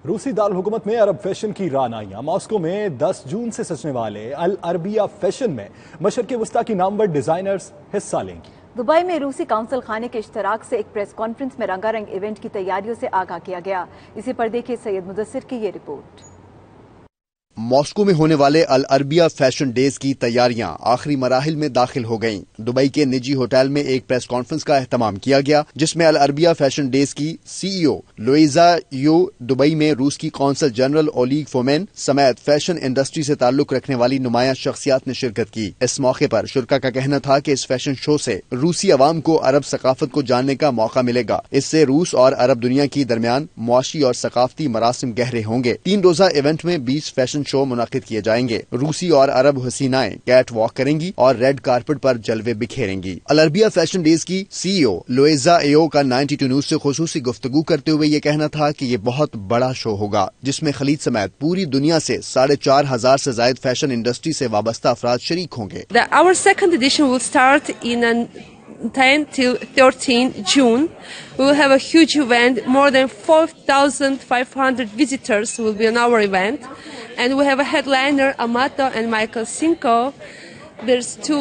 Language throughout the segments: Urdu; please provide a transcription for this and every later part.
روسی دارالحکومت میں عرب فیشن کی رعنائیاں ماسکو میں 10 جون سے سجنے والے العربیہ فیشن میں مشرق وسطی کی نامور ڈیزائنرز حصہ لیں گی۔ دبئی میں روسی کونسل خانے کے اشتراک سے ایک پریس کانفرنس میں رنگا رنگ ایونٹ کی تیاریوں سے آگاہ کیا گیا۔ اسی پر دیکھیے سید مدثر کی یہ رپورٹ۔ ماسکو میں ہونے والے العربیہ فیشن ڈیز کی تیاریاں آخری مراحل میں داخل ہو گئیں۔ دبئی کے نجی ہوٹل میں ایک پریس کانفرنس کا اہتمام کیا گیا جس میں العربیہ فیشن ڈیز کی سی ای او لوئیزا یو، دبئی میں روس کی قونصل جنرل اولیگ فومین سمیت فیشن انڈسٹری سے تعلق رکھنے والی نمایاں شخصیات نے شرکت کی۔ اس موقع پر شرکاء کا کہنا تھا کہ اس فیشن شو سے روسی عوام کو عرب ثقافت کو جاننے کا موقع ملے گا۔ اس سے روس اور عرب دنیا کے درمیان معاشی اور ثقافتی مراسم گہرے ہوں گے۔ 3 روزہ ایونٹ میں 20 فیشن شو منعقد کیے جائیں گے۔ روسی اور عرب حسینائیں کیٹ واک کریں گی اور ریڈ کارپٹ پر جلوے بکھیریں گی۔ العربیہ فیشن ڈیز کی سی ای او لوئیزا ایو کا 92 نیوز سے خصوصی گفتگو کرتے ہوئے یہ کہنا تھا کہ یہ بہت بڑا شو ہوگا جس میں خلیج سمیت پوری دنیا سے 4,500 سے زائد فیشن انڈسٹری سے وابستہ افراد شریک ہوں گے۔ Our second edition will start in 10 till 13 June. We will have a huge event. More than 4,500 visitors will be on our event. And we have a headliner, Amato and Michael Cinco. There's 2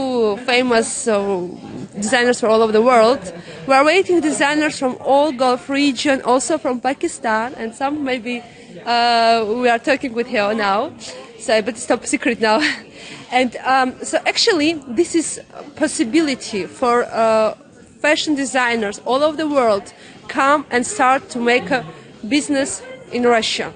famous designers from all over the world. We are waiting designers from all Gulf region, also from Pakistan, and some maybe we are talking with here now. So, but it's top secret now. And so actually this is a possibility for fashion designers all over the world come and start to make a business in Russia.